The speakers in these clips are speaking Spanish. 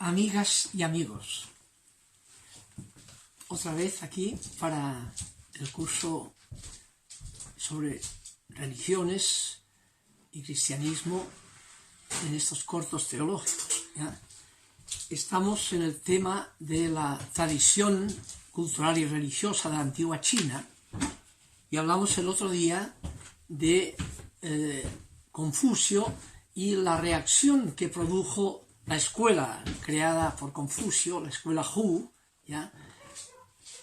Amigas y amigos, otra vez aquí para el curso sobre religiones y cristianismo en estos cortos teológicos, ¿ya? Estamos en el tema de la tradición cultural y religiosa de la antigua China y hablamos el otro día de Confucio y la reacción que produjo la escuela creada por Confucio, la escuela Hu, ¿ya?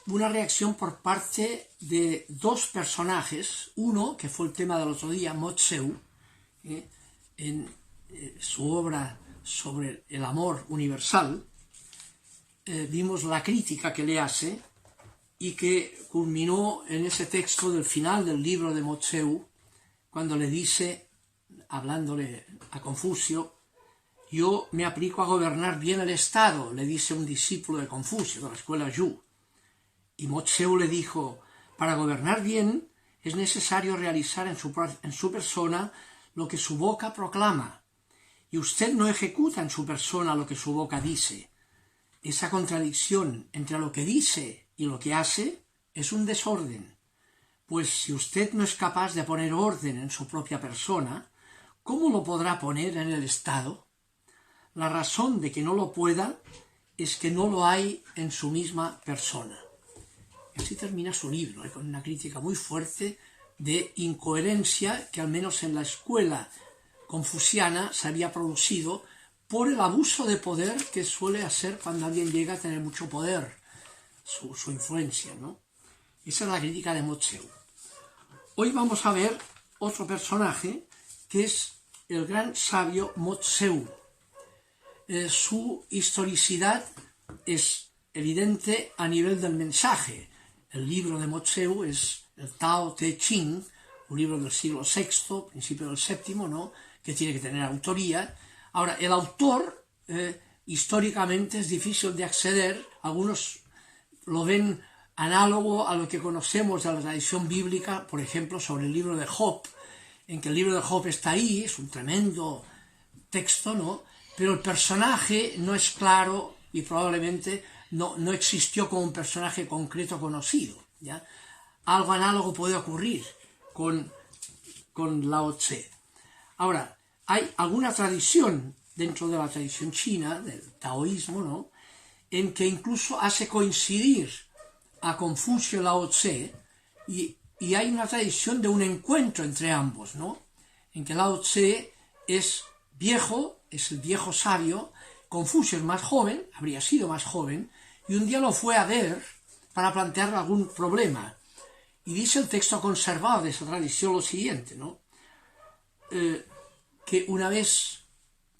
Una reacción por parte de dos personajes, uno que fue el tema del otro día, Mo Tzu, en su obra sobre el amor universal, vimos la crítica que le hace y que culminó en ese texto del final del libro de Mo Tzu, cuando le dice, hablándole a Confucio, yo me aplico a gobernar bien el Estado, le dice un discípulo de Confucio, de la escuela Yu. Y Mo Tzu le dijo, para gobernar bien es necesario realizar en su persona lo que su boca proclama, y usted no ejecuta en su persona lo que su boca dice. Esa contradicción entre lo que dice y lo que hace es un desorden, pues si usted no es capaz de poner orden en su propia persona, ¿cómo lo podrá poner en el Estado? La razón de que no lo pueda es que no lo hay en su misma persona. Y así termina su libro, con una crítica muy fuerte de incoherencia que al menos en la escuela confuciana se había producido por el abuso de poder que suele hacer cuando alguien llega a tener mucho poder, su influencia, ¿no? Esa es la crítica de Mo Tzu. Hoy vamos a ver otro personaje que es el gran sabio Mo Tzu. Su historicidad es evidente a nivel del mensaje. El libro de Mo Tzu es el Tao Te Ching, un libro del siglo VI, principio del VII, ¿no?, que tiene que tener autoría. Ahora, el autor históricamente es difícil de acceder. Algunos lo ven análogo a lo que conocemos de la tradición bíblica, por ejemplo, sobre el libro de Job, en que el libro de Job está ahí, es un tremendo texto, ¿no?, pero el personaje no es claro y probablemente no existió como un personaje concreto conocido, ¿ya? Algo análogo puede ocurrir con Lao Tse. Ahora, hay alguna tradición dentro de la tradición china, del taoísmo, ¿no?, en que incluso hace coincidir a Confucio y Lao Tse, y hay una tradición de un encuentro entre ambos, ¿no?, en que Lao Tse es viejo, es el viejo sabio, Confucio es más joven, habría sido más joven, y un día lo fue a ver para plantearle algún problema. Y dice el texto conservado de esa tradición lo siguiente, ¿no?, que una vez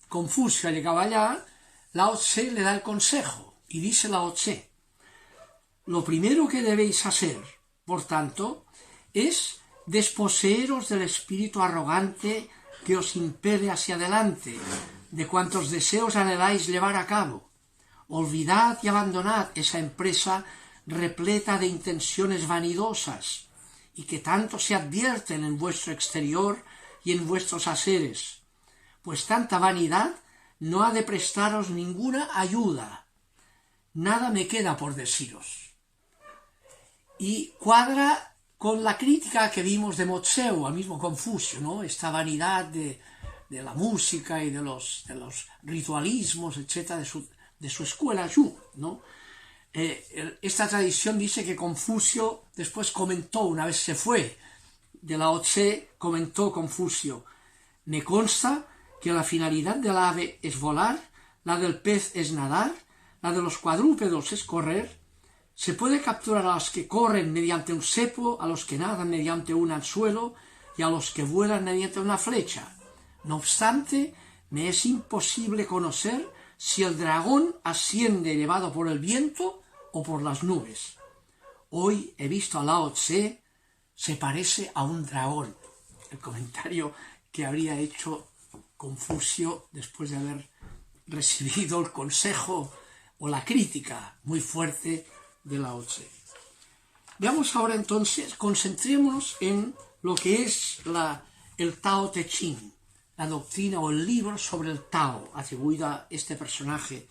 Confucio llegaba allá, Lao Tse le da el consejo, y dice Lao Tse, lo primero que debéis hacer, por tanto, es desposeeros del espíritu arrogante que os impele hacia adelante, de cuantos deseos anheláis llevar a cabo. Olvidad y abandonad esa empresa repleta de intenciones vanidosas y que tanto se advierten en vuestro exterior y en vuestros haceres, pues tanta vanidad no ha de prestaros ninguna ayuda. Nada me queda por deciros. Y cuadra con la crítica que vimos de Mo Tzu al mismo Confucio, ¿no?, esta vanidad de la música y de los ritualismos, etcétera, de su escuela Yu, ¿no? Esta tradición dice que Confucio después comentó, una vez se fue de Lao Tse, comentó Confucio, me consta que la finalidad del ave es volar, la del pez es nadar, la de los cuadrúpedos es correr. Se puede capturar a los que corren mediante un cepo, a los que nadan mediante un anzuelo y a los que vuelan mediante una flecha. No obstante, me es imposible conocer si el dragón asciende llevado por el viento o por las nubes. Hoy he visto a Lao Tse, se parece a un dragón. El comentario que habría hecho Confucio después de haber recibido el consejo o la crítica muy fuerte de Lao Tse. Veamos ahora entonces, concentrémonos en lo que es el Tao Te Ching, la doctrina o el libro sobre el Tao, atribuida a este personaje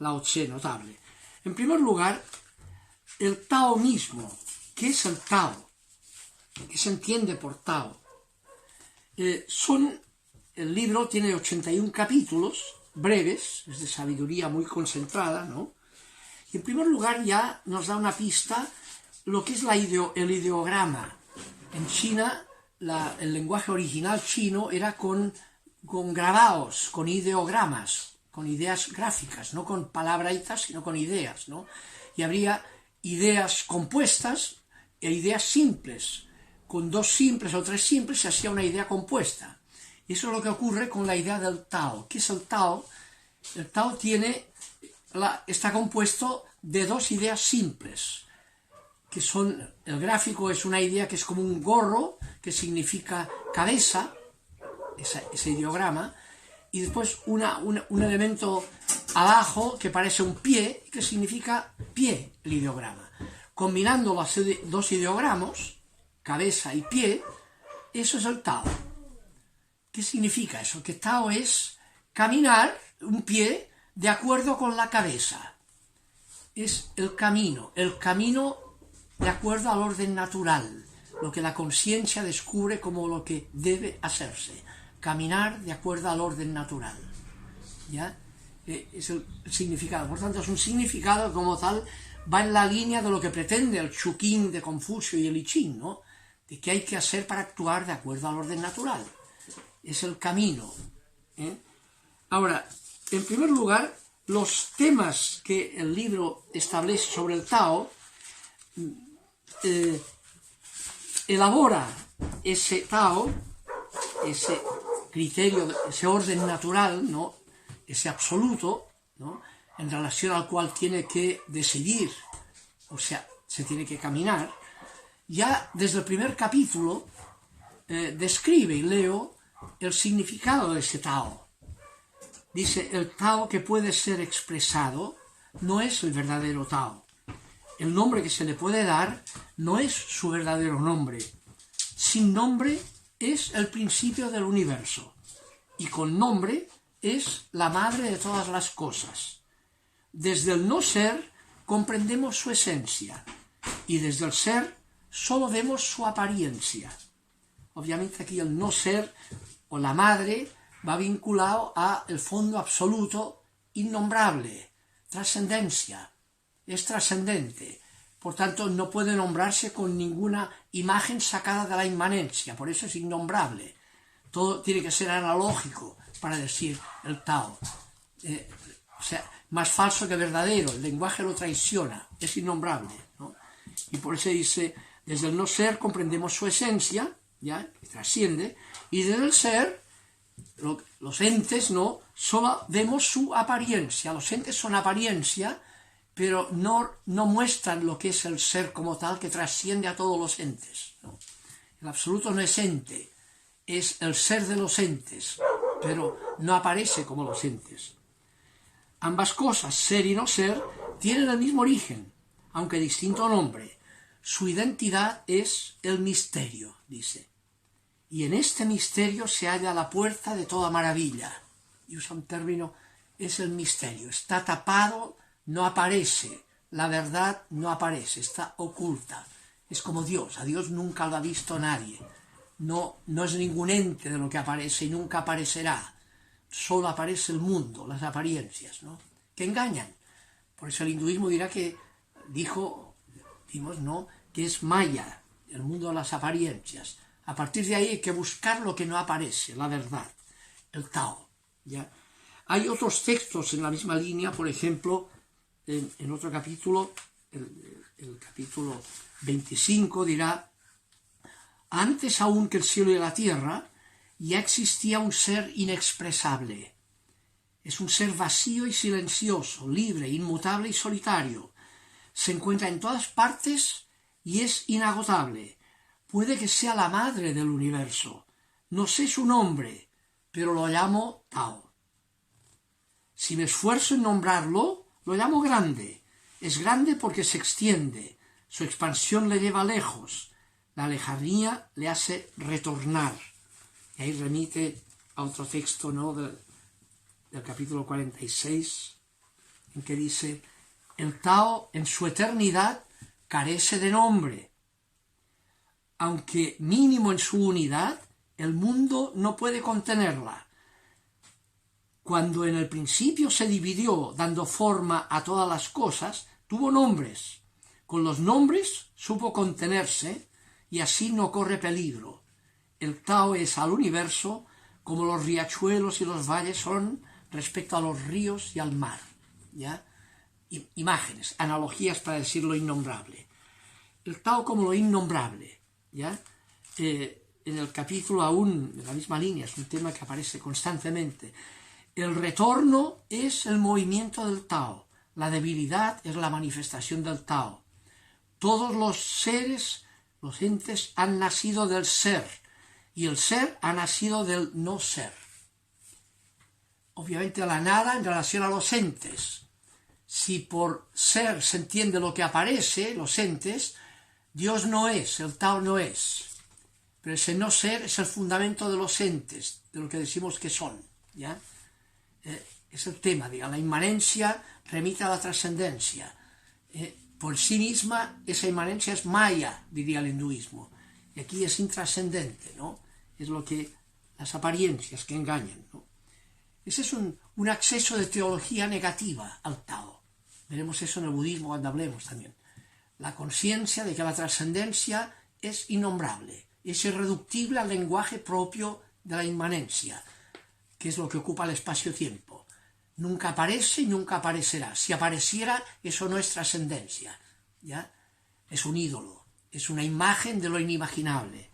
Lao Tse, notable. En primer lugar, el Tao mismo. ¿Qué es el Tao? ¿Qué se entiende por Tao? El libro tiene 81 capítulos, breves, es de sabiduría muy concentrada, ¿no? Y en primer lugar ya nos da una pista lo que es el ideograma. En China, el lenguaje original chino era con grabados, con ideogramas, con ideas gráficas, no con palabritas, sino con ideas, ¿no? Y habría ideas compuestas e ideas simples. Con 2 simples o 3 simples se hacía una idea compuesta. Y eso es lo que ocurre con la idea del Tao. ¿Qué es el Tao? El Tao está compuesto de 2 ideas simples, que son, el gráfico es una idea que es como un gorro, que significa cabeza, ese ideograma, y después un elemento abajo que parece un pie, que significa pie, el ideograma. Combinando los 2 ideogramas, cabeza y pie, eso es el Tao. ¿Qué significa eso? Que Tao es caminar un pie de acuerdo con la cabeza. Es el camino de acuerdo al orden natural, lo que la conciencia descubre como lo que debe hacerse. Caminar de acuerdo al orden natural. ¿Ya? Es el significado. Por tanto, es un significado como tal, va en la línea de lo que pretende el Chuqing de Confucio y el I Ching, ¿no? De qué hay que hacer para actuar de acuerdo al orden natural. Es el camino. Ahora, en primer lugar, los temas que el libro establece sobre el Tao elabora ese Tao, ese criterio, ese orden natural, ¿no? Ese absoluto, ¿no? En relación al cual tiene que decidir, o sea, se tiene que caminar. Ya desde el primer capítulo describe, y leo, el significado de ese Tao. Dice, el Tao que puede ser expresado no es el verdadero Tao. El nombre que se le puede dar no es su verdadero nombre. Sin nombre es el principio del universo. Y con nombre es la madre de todas las cosas. Desde el no ser comprendemos su esencia. Y desde el ser solo vemos su apariencia. Obviamente aquí el no ser o la madre va vinculado a el fondo absoluto, innombrable, trascendencia, es trascendente, por tanto no puede nombrarse con ninguna imagen sacada de la inmanencia, por eso es innombrable, todo tiene que ser analógico para decir el Tao, o sea, más falso que verdadero, el lenguaje lo traiciona, es innombrable, ¿no? Y por eso dice, desde el no ser comprendemos su esencia, ya, que trasciende, y desde el ser, los entes, ¿no? Solo vemos su apariencia. Los entes son apariencia, pero no muestran lo que es el ser como tal, que trasciende a todos los entes, ¿no? El absoluto no es ente, es el ser de los entes, pero no aparece como los entes. Ambas cosas, ser y no ser, tienen el mismo origen, aunque distinto nombre. Su identidad es el misterio, dice. Y en este misterio se halla la puerta de toda maravilla. Y usa un término, es el misterio. Está tapado, no aparece. La verdad no aparece, está oculta. Es como Dios. A Dios nunca lo ha visto nadie. No es ningún ente de lo que aparece y nunca aparecerá. Solo aparece el mundo, las apariencias, ¿no? Que engañan. Por eso el hinduismo dirá que, que es Maya, el mundo de las apariencias. A partir de ahí hay que buscar lo que no aparece, la verdad, el Tao. ¿Ya? Hay otros textos en la misma línea, por ejemplo, en otro capítulo, el capítulo 25 dirá, antes aún que el cielo y la tierra, ya existía un ser inexpresable. Es un ser vacío y silencioso, libre, inmutable y solitario. Se encuentra en todas partes y es inagotable. Puede que sea la madre del universo. No sé su nombre, pero lo llamo Tao. Si me esfuerzo en nombrarlo, lo llamo grande. Es grande porque se extiende. Su expansión le lleva lejos. La lejanía le hace retornar. Y ahí remite a otro texto, ¿no? del capítulo 46 en que dice: el Tao en su eternidad carece de nombre. Aunque mínimo en su unidad, el mundo no puede contenerla. Cuando en el principio se dividió dando forma a todas las cosas, tuvo nombres. Con los nombres supo contenerse y así no corre peligro. El Tao es al universo como los riachuelos y los valles son respecto a los ríos y al mar. ¿Ya? Imágenes, analogías para decir lo innombrable. El Tao como lo innombrable. ¿Ya? En el capítulo aún, en la misma línea, es un tema que aparece constantemente. El retorno es el movimiento del Tao. La debilidad es la manifestación del Tao. Todos los seres, los entes, han nacido del ser, y el ser ha nacido del no ser. Obviamente la nada en relación a los entes. Si por ser se entiende lo que aparece, los entes, Dios no es, el Tao no es. Pero ese no ser es el fundamento de los entes, de lo que decimos que son. ¿Ya? Es el tema, digamos, la inmanencia remite a la trascendencia. Por sí misma, esa inmanencia es maya, diría el hinduismo. Y aquí es intrascendente, ¿no? Es lo que, las apariencias que engañan, ¿no? Ese es un acceso de teología negativa al Tao. Veremos eso en el budismo cuando hablemos también. La conciencia de que la trascendencia es innombrable, es irreductible al lenguaje propio de la inmanencia, que es lo que ocupa el espacio-tiempo. Nunca aparece y nunca aparecerá. Si apareciera, eso no es trascendencia. ¿Ya? Es un ídolo, es una imagen de lo inimaginable.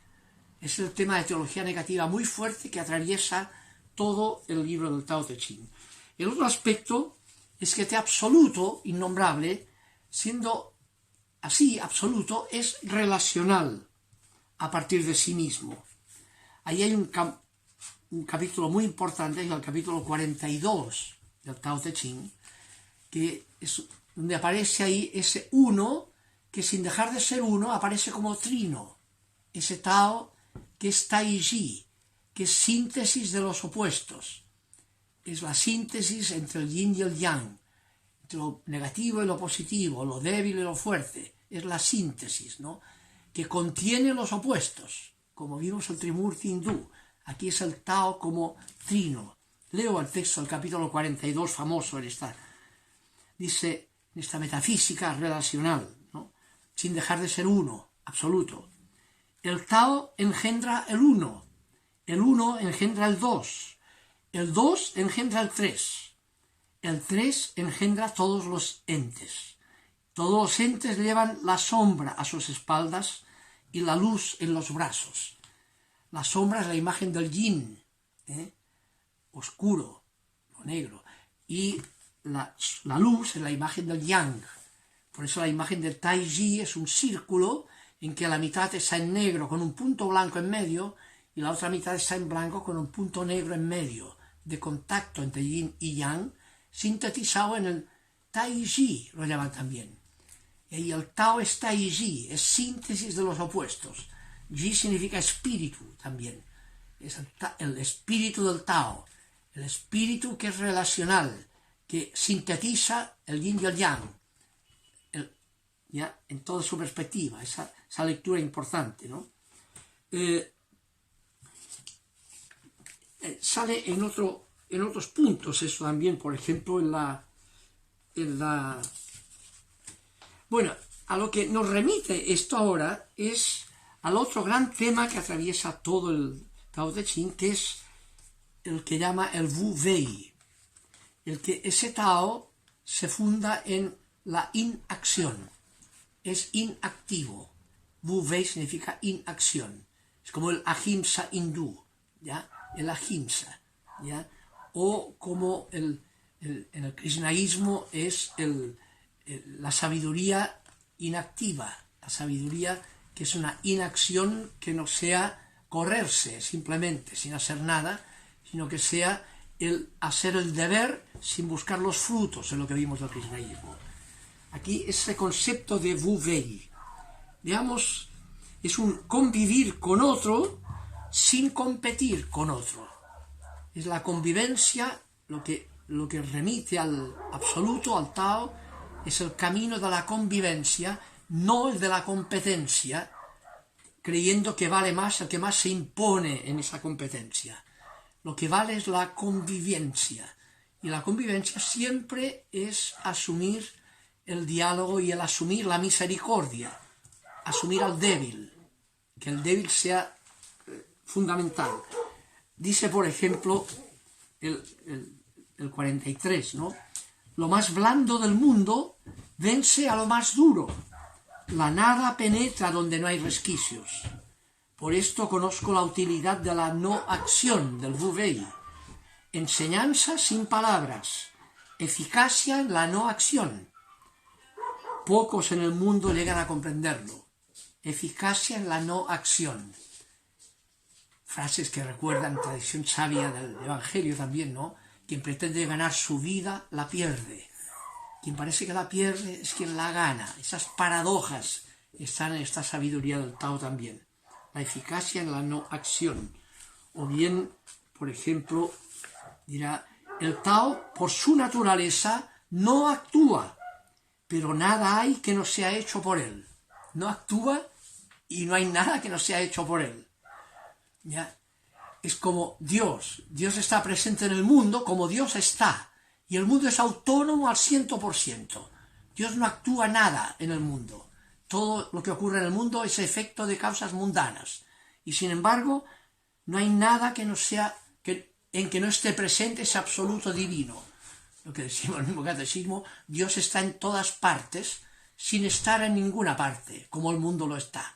Es el tema de teología negativa muy fuerte que atraviesa todo el libro del Tao Te Ching. El otro aspecto es que este absoluto, innombrable, siendo así absoluto, es relacional a partir de sí mismo. Ahí hay un capítulo muy importante, es el capítulo 42 del Tao Te Ching, que es donde aparece ahí ese uno que sin dejar de ser uno aparece como trino, ese Tao que es Taiji, que es síntesis de los opuestos, es la síntesis entre el yin y el yang, entre lo negativo y lo positivo, lo débil y lo fuerte, es la síntesis, ¿no? Que contiene los opuestos, como vimos el Trimurti hindú. Aquí es el Tao como trino. Leo el texto del capítulo 42, famoso en esta. Dice, en esta metafísica relacional, ¿no? Sin dejar de ser uno, absoluto. El Tao engendra el uno engendra el dos engendra el tres engendra todos los entes. Todos los entes llevan la sombra a sus espaldas y la luz en los brazos. La sombra es la imagen del yin, oscuro, lo negro, y la luz es la imagen del yang. Por eso la imagen del Taiji es un círculo en que la mitad está en negro con un punto blanco en medio y la otra mitad está en blanco con un punto negro en medio, de contacto entre yin y yang, sintetizado en el Taiji, lo llaman también. Y el Tao es Taiji, es síntesis de los opuestos. Ji significa espíritu también. Es el espíritu del Tao, el espíritu que es relacional, que sintetiza el yin y el yang, ¿ya? En toda su perspectiva, esa lectura importante, ¿no? Sale en otros puntos eso también, por ejemplo, Bueno, a lo que nos remite esto ahora es al otro gran tema que atraviesa todo el Tao Te Ching, que es el que llama el Wu Wei. Ese Tao se funda en la inacción, es inactivo. Wu Wei significa inacción. Es como el ahimsa hindú, ¿ya? El ahimsa, ¿ya? O como en el krishnaísmo es la sabiduría inactiva, la sabiduría que es una inacción que no sea correrse simplemente sin hacer nada, sino que sea el hacer el deber sin buscar los frutos, en lo que vimos del krishnaísmo. Aquí ese concepto de Wu Wei, digamos, es un convivir con otro sin competir con otro. Es la convivencia, lo que lo que remite al absoluto, al Tao, es el camino de la convivencia, no el de la competencia, creyendo que vale más el que más se impone en esa competencia. Lo que vale es la convivencia. Y la convivencia siempre es asumir el diálogo y el asumir la misericordia, asumir al débil, que el débil sea fundamental. Dice, por ejemplo, el 43, ¿no? Lo más blando del mundo vence a lo más duro. La nada penetra donde no hay resquicios. Por esto conozco la utilidad de la no acción, del Wu Wei. Enseñanza sin palabras, eficacia en la no acción. Pocos en el mundo llegan a comprenderlo. Eficacia en la no acción. Frases que recuerdan tradición sabia del Evangelio también, ¿no? Quien pretende ganar su vida, la pierde. Quien parece que la pierde es quien la gana. Esas paradojas están en esta sabiduría del Tao también. La eficacia en la no acción. O bien, por ejemplo, dirá, el Tao, por su naturaleza, no actúa, pero nada hay que no sea hecho por él. No actúa y no hay nada que no sea hecho por él. ¿Ya? Es como Dios. Dios está presente en el mundo como Dios está. Y el mundo es autónomo al 100%. Dios no actúa nada en el mundo. Todo lo que ocurre en el mundo es efecto de causas mundanas. Y sin embargo, no hay nada que no sea, en que no esté presente ese absoluto divino. Lo que decimos en el mismo catecismo, Dios está en todas partes, sin estar en ninguna parte, como el mundo lo está.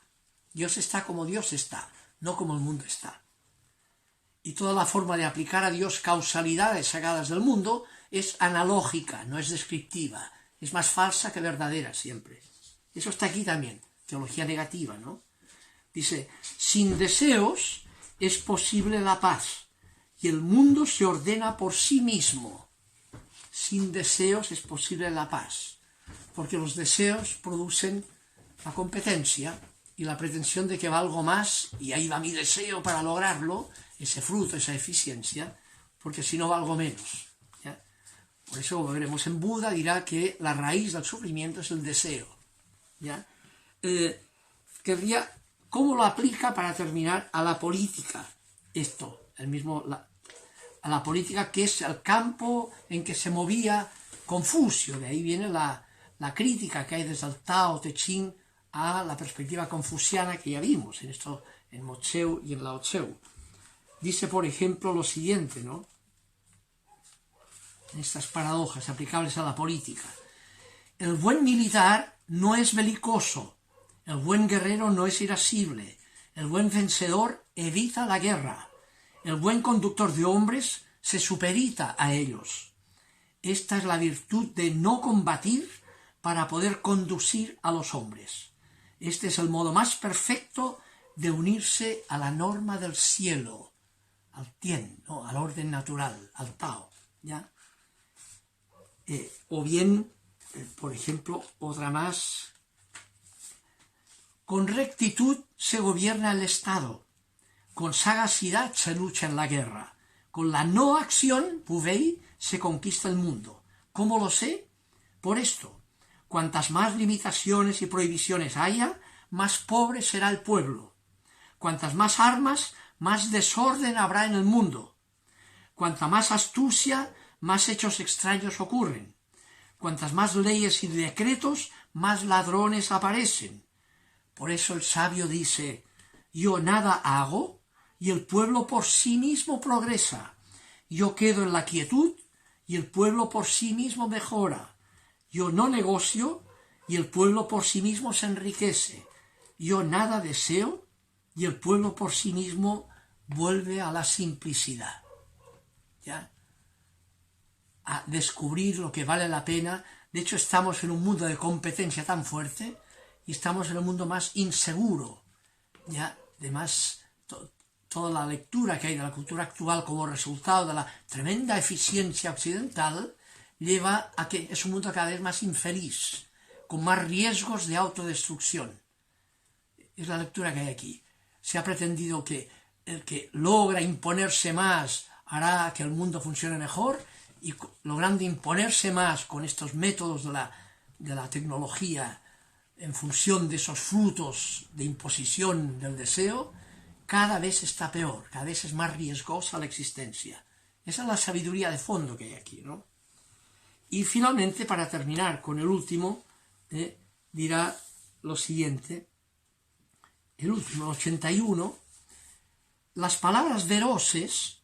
Dios está como Dios está, no como el mundo está. Y toda la forma de aplicar a Dios causalidades sacadas del mundo es analógica, no es descriptiva, es más falsa que verdadera siempre. Eso está aquí también, teología negativa, ¿no? Dice, sin deseos es posible la paz, y el mundo se ordena por sí mismo. Sin deseos es posible la paz, porque los deseos producen la competencia y la pretensión de que valgo más, y ahí va mi deseo para lograrlo, ese fruto, esa eficiencia, porque si no valgo menos. ¿Ya? Por eso, como veremos en Buda, dirá que la raíz del sufrimiento es el deseo. ¿Ya? ¿Cómo lo aplica para terminar a la política? Esto, a la política que es el campo en que se movía Confucio. De ahí viene la crítica que hay desde el Tao Te Ching a la perspectiva confuciana que ya vimos en Mo Cheu y en Lao Cheu. Dice, por ejemplo, lo siguiente, ¿no? En estas paradojas aplicables a la política. El buen militar no es belicoso, el buen guerrero no es irascible, el buen vencedor evita la guerra, el buen conductor de hombres se supedita a ellos. Esta es la virtud de no combatir para poder conducir a los hombres. Este es el modo más perfecto de unirse a la norma del cielo, al Tien, ¿no? Al orden natural, al Tao, ¿ya? O bien, por ejemplo, otra más. Con rectitud se gobierna el Estado, con sagacidad se lucha en la guerra, con la no acción, Wu Wei, se conquista el mundo. ¿Cómo lo sé? Por esto, cuantas más limitaciones y prohibiciones haya, más pobre será el pueblo. Cuantas más armas, más desorden habrá en el mundo. Cuanta más astucia, más hechos extraños ocurren. Cuantas más leyes y decretos, más ladrones aparecen. Por eso el sabio dice, yo nada hago y el pueblo por sí mismo progresa. Yo quedo en la quietud y el pueblo por sí mismo mejora. Yo no negocio y el pueblo por sí mismo se enriquece. Yo nada deseo y el pueblo por sí mismo vuelve a la simplicidad. ¿Ya? A descubrir lo que vale la pena. De hecho, estamos en un mundo de competencia tan fuerte y estamos en un mundo más inseguro. ¿Ya? Además, toda la lectura que hay de la cultura actual como resultado de la tremenda eficiencia occidental lleva a que es un mundo cada vez más infeliz, con más riesgos de autodestrucción. Es la lectura que hay aquí. Se ha pretendido que el que logra imponerse más hará que el mundo funcione mejor, y logrando imponerse más con estos métodos de la tecnología en función de esos frutos de imposición del deseo, cada vez está peor, cada vez es más riesgosa la existencia. Esa es la sabiduría de fondo que hay aquí, ¿no? Y finalmente, para terminar con el último, dirá lo siguiente, el último, el 81, las palabras veraces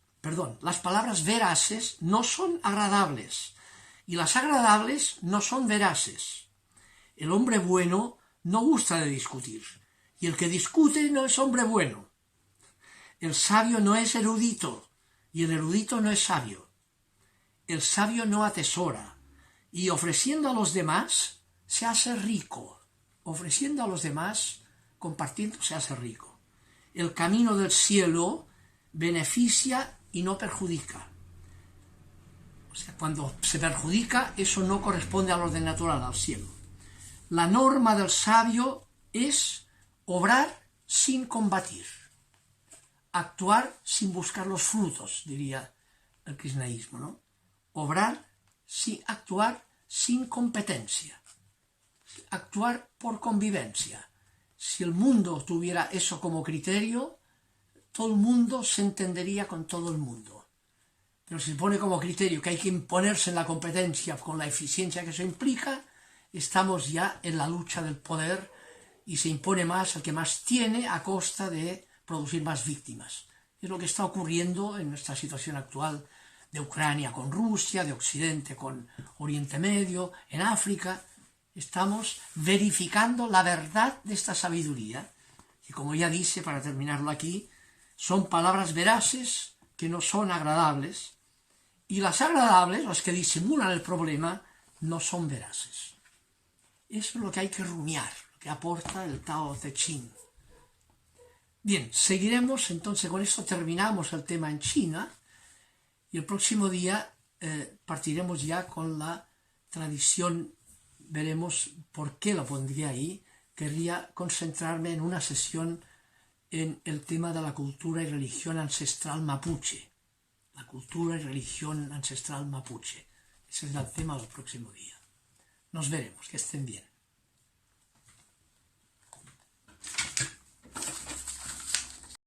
no son agradables, y las agradables no son veraces. El hombre bueno no gusta de discutir, y el que discute no es hombre bueno. El sabio no es erudito, y el erudito no es sabio. El sabio no atesora, y ofreciendo a los demás se hace rico. Ofreciendo a los demás, compartiendo, se hace rico. El camino del cielo beneficia y no perjudica. O sea, cuando se perjudica, eso no corresponde al orden natural, al cielo. La norma del sabio es obrar sin combatir, actuar sin buscar los frutos, diría el krishnaísmo, ¿no? Actuar sin competencia, actuar por convivencia. Si el mundo tuviera eso como criterio, todo el mundo se entendería con todo el mundo. Pero si se pone como criterio que hay que imponerse en la competencia con la eficiencia que eso implica, estamos ya en la lucha del poder y se impone más el que más tiene a costa de producir más víctimas. Es lo que está ocurriendo en nuestra situación actual de Ucrania con Rusia, de Occidente con Oriente Medio, en África. Estamos verificando la verdad de esta sabiduría. Y como ya dice, para terminarlo aquí, son palabras veraces que no son agradables, y las agradables, las que disimulan el problema, no son veraces. Eso es lo que hay que rumiar, lo que aporta el Tao Te Ching. Bien, seguiremos, entonces con esto terminamos el tema en China, y el próximo día partiremos ya con la tradición, veremos por qué lo pondría ahí. Querría concentrarme en una sesión en el tema de la cultura y religión ancestral mapuche. La cultura y religión ancestral mapuche. Ese es el tema del próximo día. Nos veremos, que estén bien.